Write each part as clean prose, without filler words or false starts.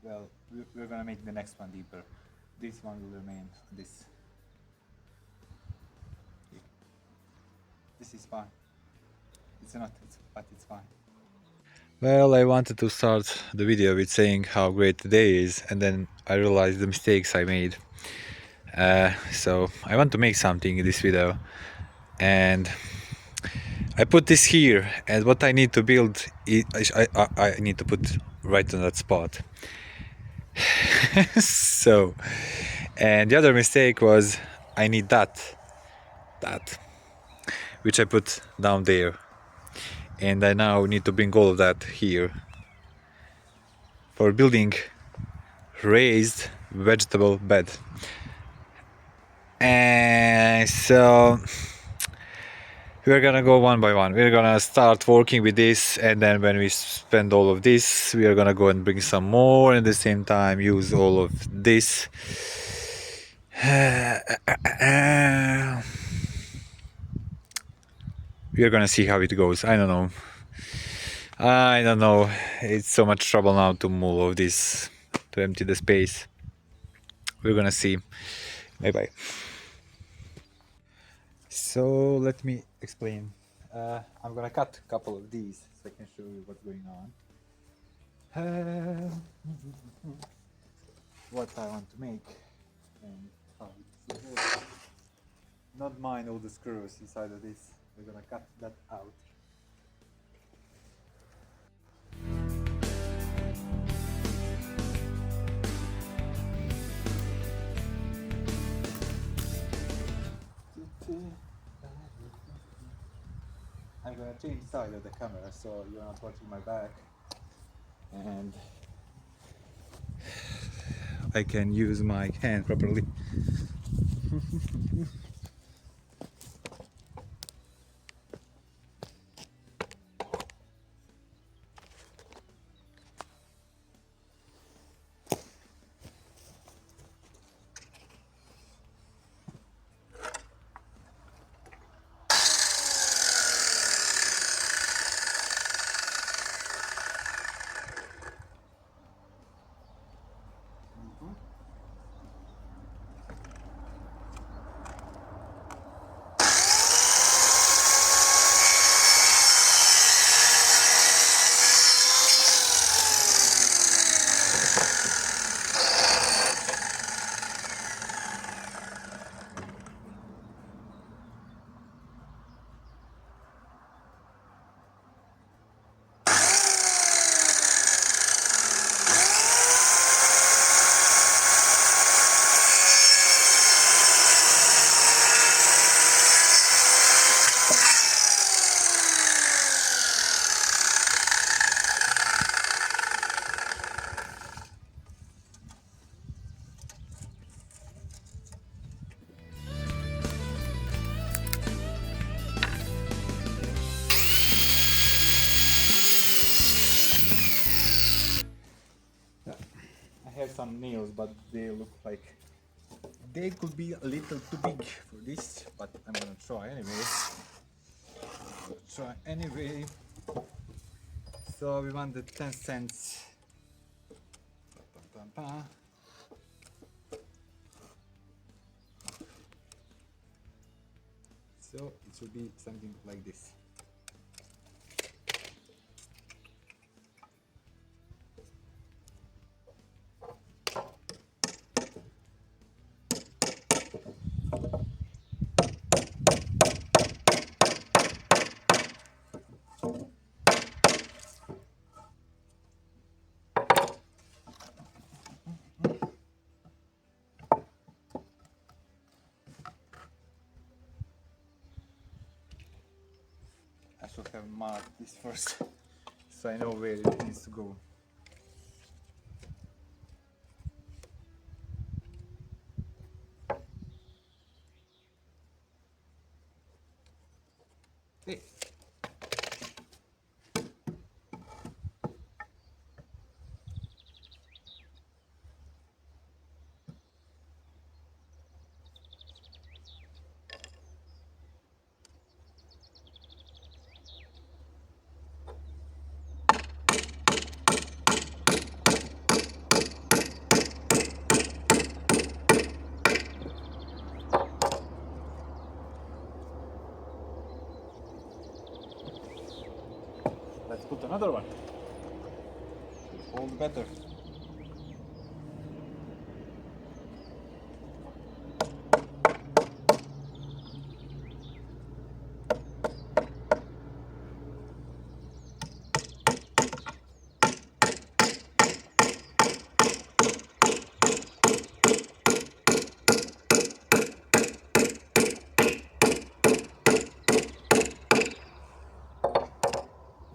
well, we're gonna make the next one deeper. This one will remain this. This is fine. It's not, but it's fine. Well, I wanted to start the video with saying how great the day is, and then I realized the mistakes I made. So I want to make something in this video, and I put this here, and what I need to build, I need to put right on that spot. So, and the other mistake was I need that, which I put down there, and I now need to bring all of that here for building raised vegetable bed. And so we're gonna go one by one. We're gonna start working with this, and then when we spend all of this, we are gonna go and bring some more, and at the same time use all of this. We are gonna see how it goes. I don't know. It's so much trouble now to move all of this, to empty the space. We're gonna see. Bye bye. So let me explain. I'm gonna cut a couple of these so I can show you what's going on. What I want to make and how it's works. Not mind all the screws inside of this. We're gonna cut that out. I'm gonna change side of the camera so you're not watching my back, and I can use my hand properly. I have some nails, but they look like they could be a little too big for this, but I'm gonna try anyway. So we want the 10 cents. So it should be something like this. I should have marked this first, so I know where it needs to go. Hey. another one. All the better.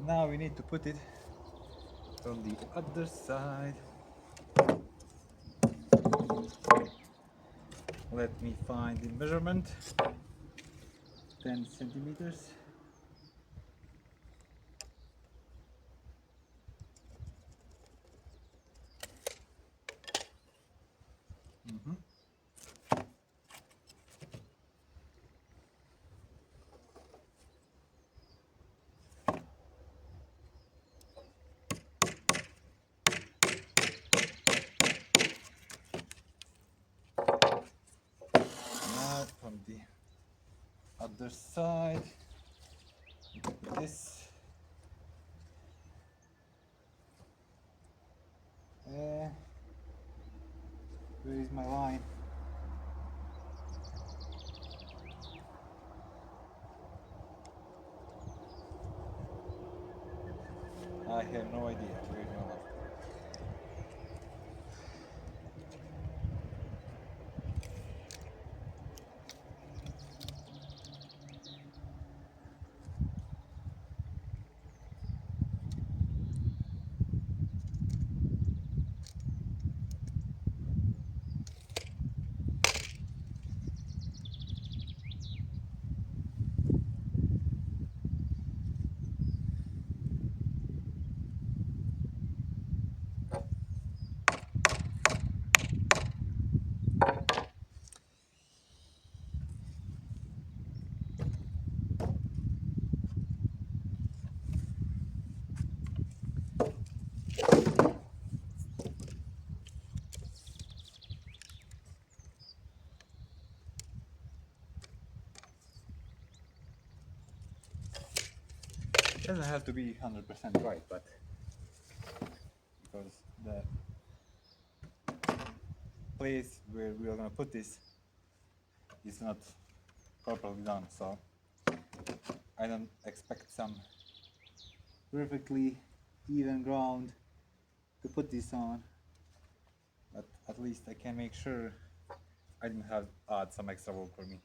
Now we need to put it on the other side. Let me find the measurement. 10 centimeters. Now from the other side, this. Where is my line? I have no idea where is my line. It doesn't have to be 100% right, but because the place where we are going to put this is not properly done, so I don't expect some perfectly even ground to put this on, but at least I can make sure I didn't have to add some extra work for me.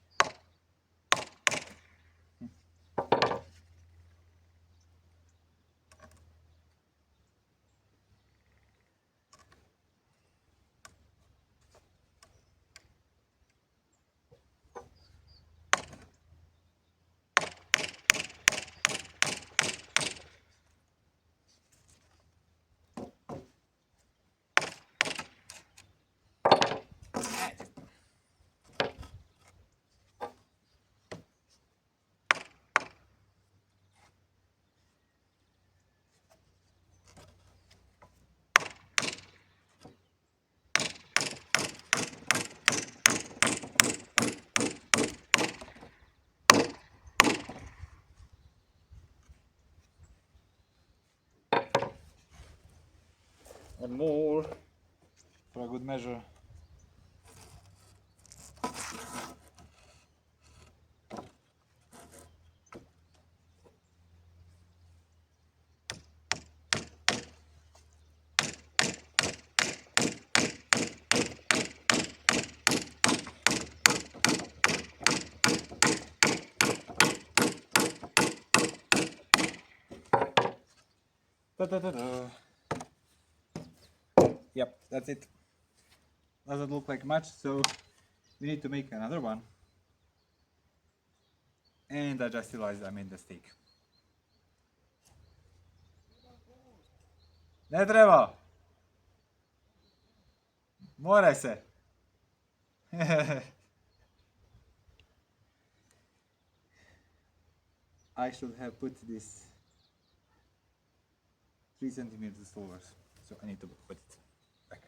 And more for a good measure. Da-da-da-da. Yep, that's it. Doesn't look like much, so we need to make another one. And I just realized I made the steak. Ne treba! Mora se! I should have put this 3 centimeters lower, so I need to put it back.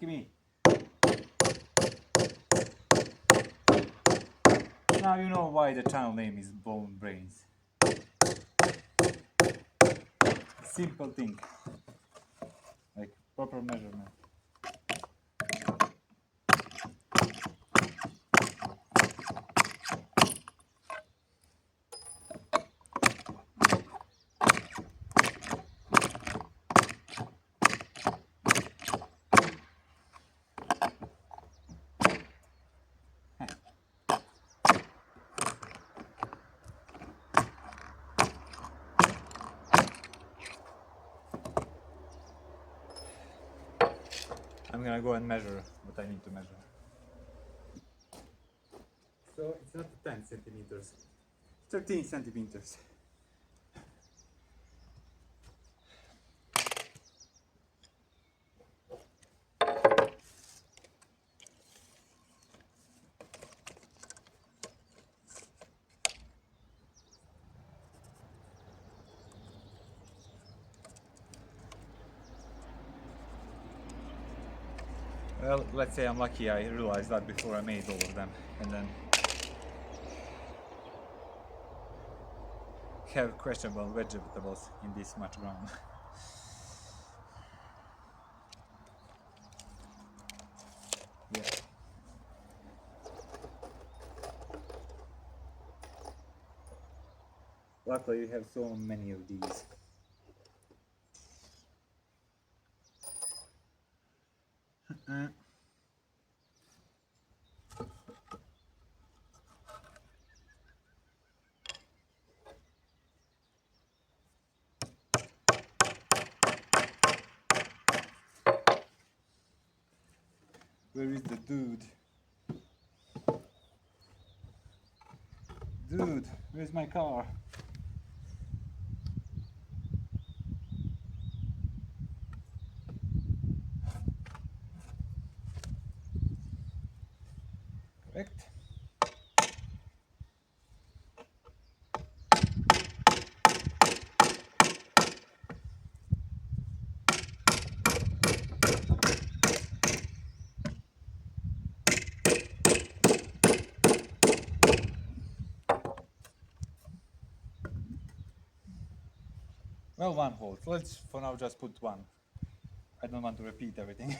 me. Now you know why the channel name is Bone Brains. Simple thing, like proper measurement. I'm gonna go and measure what I need to measure. So it's not 10 centimeters, 13 centimeters. Well, let's say I'm lucky I realized that before I made all of them, and then have questionable vegetables in this much ground. Yeah. Luckily you have so many of these. Where is the dude? Dude, where's my car? Correct. Well, one hole. So let's for now just put one. I don't want to repeat everything.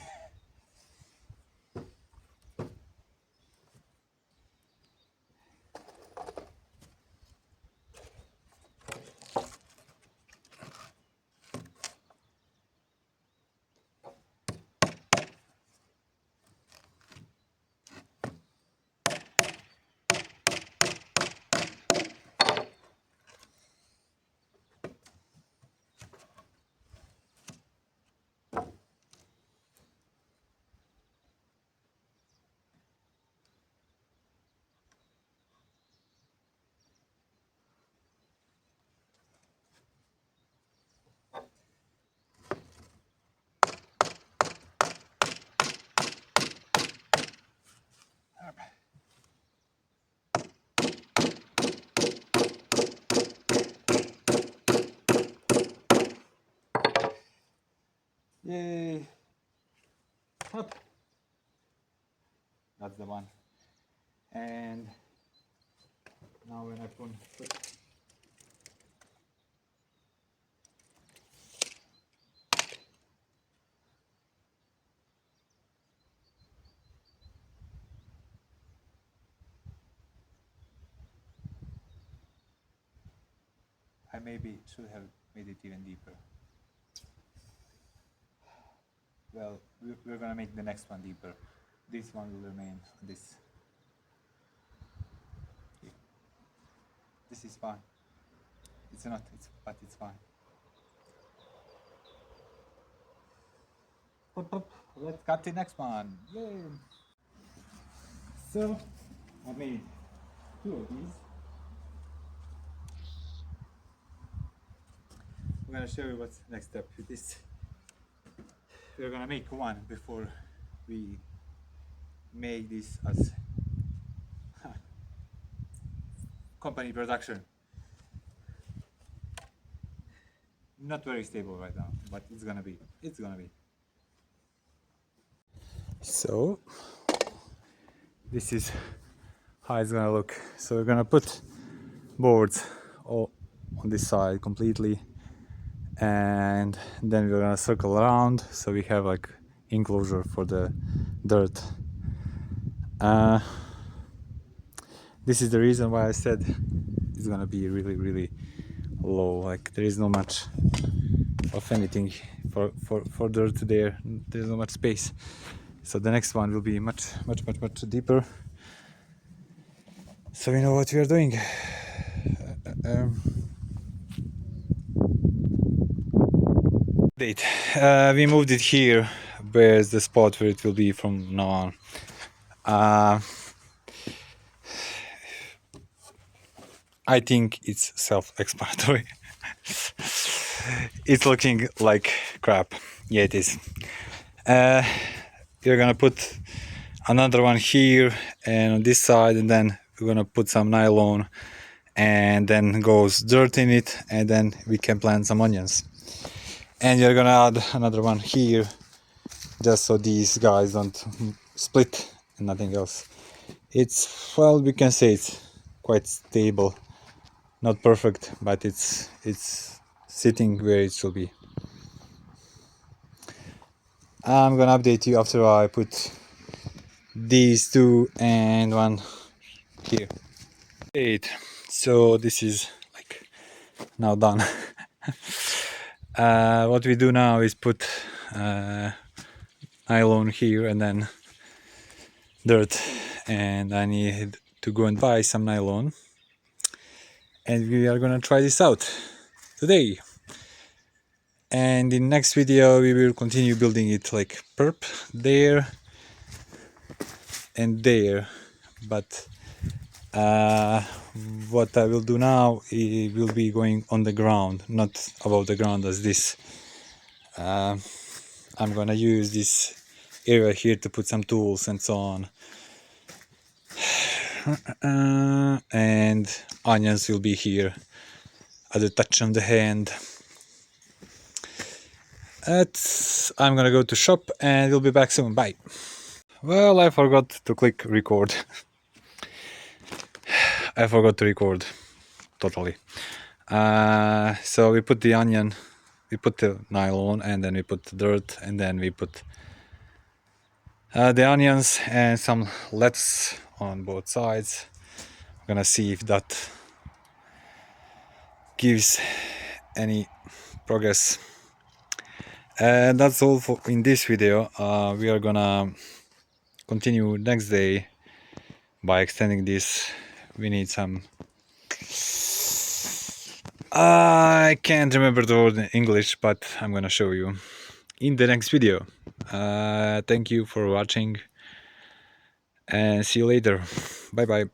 Yay! Up. That's the one. And now when I put I maybe should have made it even deeper. Well, we're gonna make the next one deeper. This one will remain this. This is fine. It's not, but it's fine. Let's cut the next one. Yay! So, I made 2 of these. I'm gonna show you what's next step with this. We're gonna make one before we make this as company production. Not very stable right now, but it's gonna be. So this is how it's gonna look. So we're gonna put boards all on this side completely, and then we're gonna circle around so we have like enclosure for the dirt. This is the reason why I said it's gonna be really low, like there is no much of anything for dirt there. There's not much space, so the next one will be much deeper, so we know what we are doing. We moved it here, where's the spot where it will be from now on. I think it's self-explanatory. It's looking like crap. Yeah, it is. We're gonna put another one here and on this side, and then we're gonna put some nylon, and then goes dirt in it, and then we can plant some onions. And you're gonna add another one here, just so these guys don't split and nothing else. It's, well, we can say it's quite stable. Not perfect, but it's sitting where it should be. I'm gonna update you after I put these two and one here. So this is like now done. What we do now is put nylon here and then dirt, and I need to go and buy some nylon, and we are gonna try this out today. And in next video we will continue building it like perp there and there, but what I will do now, it will be going on the ground, not above the ground as this. I'm gonna use this area here to put some tools and so on. And onions will be here at the touch of the hand. I'm gonna go to shop and we'll be back soon. Bye. Well, I forgot to click record. I forgot to record totally. So we put the onion, we put the nylon, and then we put the dirt, and then we put the onions and some lettuce on both sides. I'm gonna see if that gives any progress. And that's all for in this video. We are gonna continue next day by extending this. We need some, I can't remember the word in English, but I'm gonna show you in the next video. Thank you for watching and see you later. Bye bye.